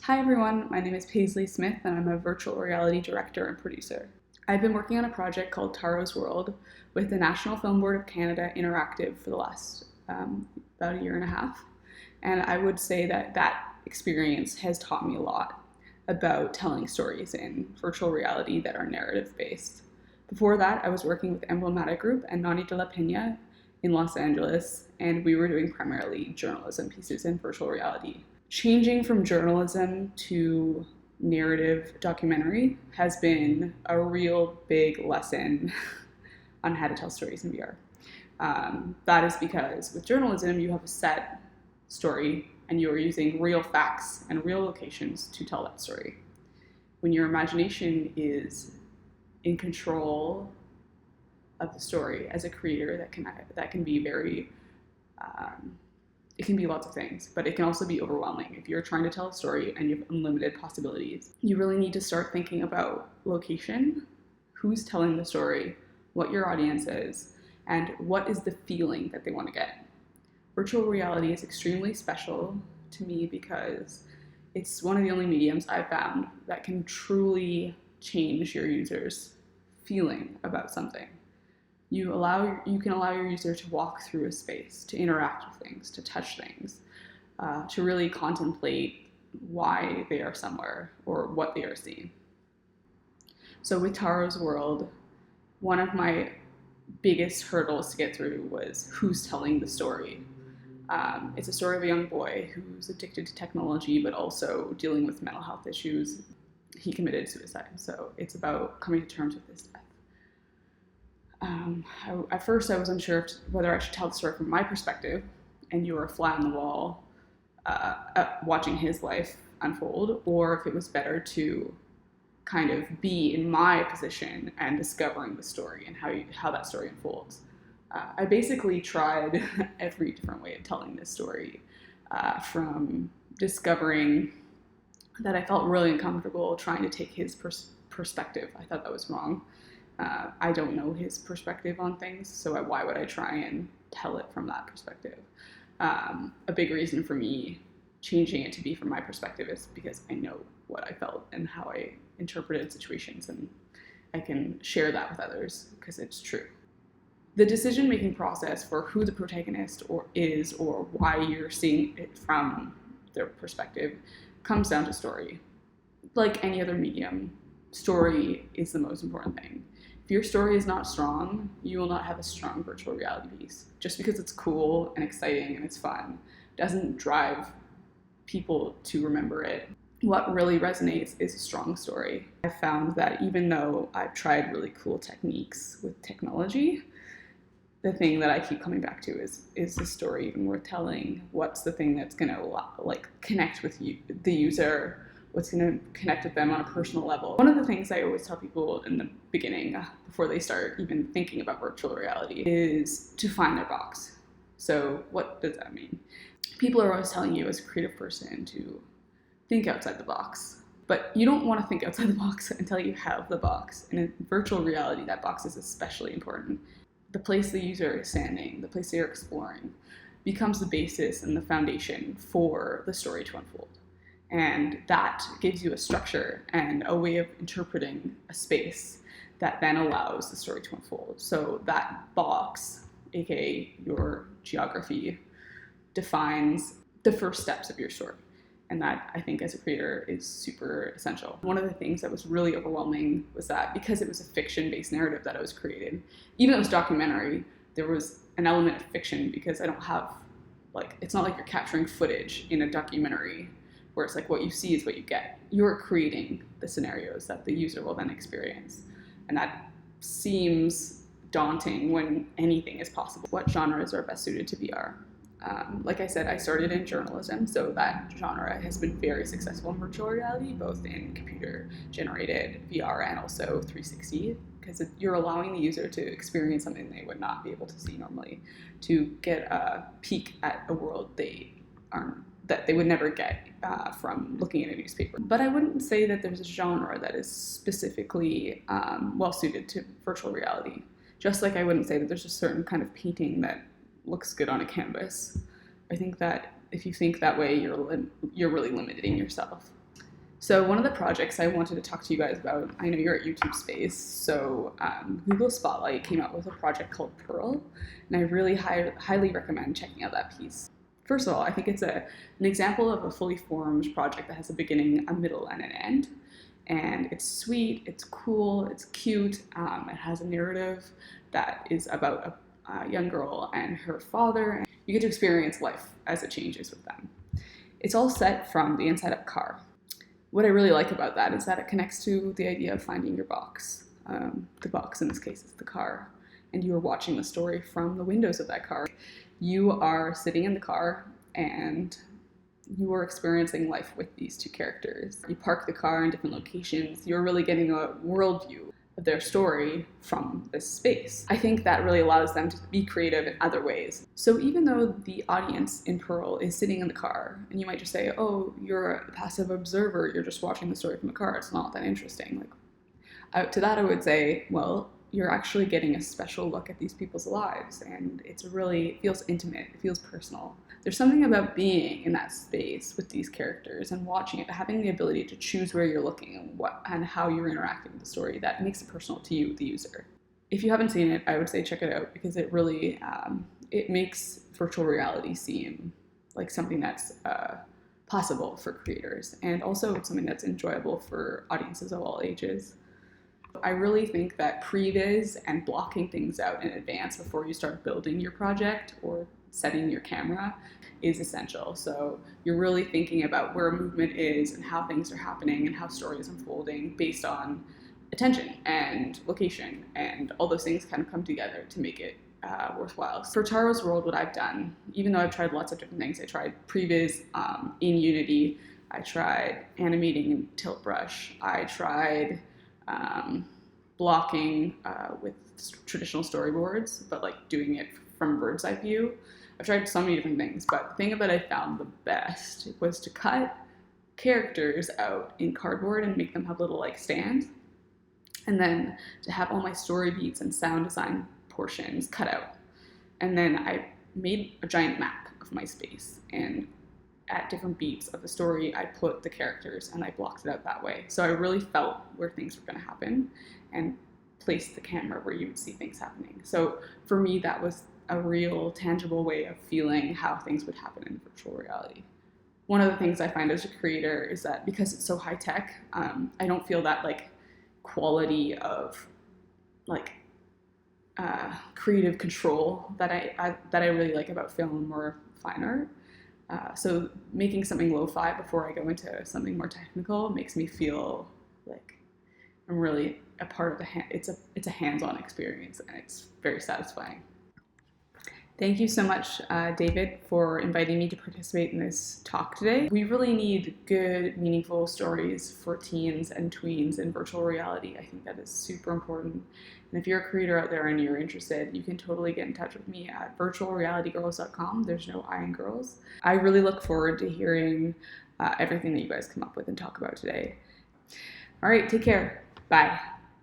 Hi everyone, my name is Paisley Smith and I'm a virtual reality director and producer. I've been working on a project called Taro's World with the National Film Board of Canada Interactive for the last about a year and a half. And I would say that that experience has taught me a lot about telling stories in virtual reality that are narrative based. Before that, I was working with Emblematic Group and Nani de la Peña in Los Angeles, and we were doing primarily journalism pieces in virtual reality. Changing from journalism to narrative documentary has been a real big lesson on how to tell stories in VR. That is because with journalism, you have a set story and you are using real facts and real locations to tell that story. When your imagination is in control of the story as a creator, that can be very it can be lots of things, but it can also be overwhelming. If you're trying to tell a story and you have unlimited possibilities, you really need to start thinking about location, who's telling the story, what your audience is, and what is the feeling that they want to get. Virtual reality is extremely special to me because it's one of the only mediums I've found that can truly change your user's feeling about something. You can allow your user to walk through a space, to interact with things, to touch things, to really contemplate why they are somewhere or what they are seeing. So with Taro's World, one of my biggest hurdles to get through was who's telling the story. It's a story of a young boy who's addicted to technology, but also dealing with mental health issues. He committed suicide, so it's about coming to terms with his death. At first, I was unsure whether I should tell the story from my perspective, and you were a fly on the wall watching his life unfold, or if it was better to kind of be in my position and discovering the story and how that story unfolds. I basically tried every different way of telling this story, from discovering that I felt really uncomfortable trying to take his perspective. I thought that was wrong. I don't know his perspective on things, so why would I try and tell it from that perspective? A big reason for me changing it to be from my perspective is because I know what I felt and how I interpreted situations, and I can share that with others because it's true. The decision-making process for who the protagonist is or why you're seeing it from their perspective comes down to story. Like any other medium, story is the most important thing. If your story is not strong, you will not have a strong virtual reality piece. Just because it's cool and exciting and it's fun doesn't drive people to remember it. What really resonates is a strong story. I've found that even though I've tried really cool techniques with technology, the thing that I keep coming back to is the story even worth telling? What's the thing that's going to connect with the user? What's going to connect with them on a personal level? One of the things I always tell people in the beginning, before they start even thinking about virtual reality, is to find their box. So what does that mean? People are always telling you as a creative person to think outside the box, but you don't want to think outside the box until you have the box. And in virtual reality, that box is especially important. The place the user is standing, the place they are exploring, becomes the basis and the foundation for the story to unfold. And that gives you a structure and a way of interpreting a space that then allows the story to unfold. So that box, aka your geography, defines the first steps of your story. And that, I think, as a creator, is super essential. One of the things that was really overwhelming was that because it was a fiction-based narrative that I was creating, even though it was documentary, there was an element of fiction because I don't have, it's not like you're capturing footage in a documentary where it's like what you see is what you get. You're creating the scenarios that the user will then experience. And that seems daunting when anything is possible. What genres are best suited to VR? Like I said, I started in journalism, so that genre has been very successful in virtual reality, both in computer-generated VR and also 360, because you're allowing the user to experience something they would not be able to see normally, to get a peek at a world that they would never get from looking at a newspaper. But I wouldn't say that there's a genre that is specifically well-suited to virtual reality, just like I wouldn't say that there's a certain kind of painting that looks good on a canvas. I think that if you think that way, you're really limiting yourself. So one of the projects I wanted to talk to you guys about, I know you're at YouTube Space, so Google Spotlight came out with a project called Pearl, and I really highly recommend checking out that piece. First of all, I think it's an example of a fully formed project that has a beginning, a middle, and an end. And it's sweet, it's cool, it's cute, it has a narrative that is about a young girl and her father, and you get to experience life as it changes with them. It's all set from the inside of a car. What I really like about that is that it connects to the idea of finding your box. The box in this case is the car, and you are watching the story from the windows of that car. You are sitting in the car and you are experiencing life with these two characters. You park the car in different locations. You're really getting a worldview of their story from this space. I think that really allows them to be creative in other ways. So even though the audience in Pearl is sitting in the car, and you might just say, oh, you're a passive observer, you're just watching the story from the car, it's not that interesting. To that I would say, well, you're actually getting a special look at these people's lives, and it feels intimate, it feels personal. There's something about being in that space with these characters and watching it, having the ability to choose where you're looking and how you're interacting with the story that makes it personal to you, the user. If you haven't seen it, I would say check it out, because it really, it makes virtual reality seem like something that's possible for creators, and also it's something that's enjoyable for audiences of all ages. I really think that previs and blocking things out in advance before you start building your project or setting your camera is essential. So you're really thinking about where movement is and how things are happening and how story is unfolding based on attention and location, and all those things kind of come together to make it worthwhile. For Taro's World, what I've done, even though I've tried lots of different things, I tried previs in Unity, I tried animating in Tilt Brush, I tried blocking with traditional storyboards, but like doing it from bird's eye view. I've tried so many different things, but the thing that I found the best was to cut characters out in cardboard and make them have little like stands, and then to have all my story beats and sound design portions cut out. And then I made a giant map of my space, and at different beats of the story, I put the characters and I blocked it out that way. So I really felt where things were going to happen and placed the camera where you would see things happening. So for me, that was a real tangible way of feeling how things would happen in virtual reality. One of the things I find as a creator is that because it's so high tech, I don't feel that like quality of like creative control that I really like about film or fine art. So making something lo-fi before I go into something more technical makes me feel like I'm really a part of it's a hands-on experience, and it's very satisfying. Thank you so much, David, for inviting me to participate in this talk today. We really need good, meaningful stories for teens and tweens in virtual reality. I think that is super important. And if you're a creator out there and you're interested, you can totally get in touch with me at virtualrealitygirls.com. There's no I in girls. I really look forward to hearing everything that you guys come up with and talk about today. All right, take care. Bye.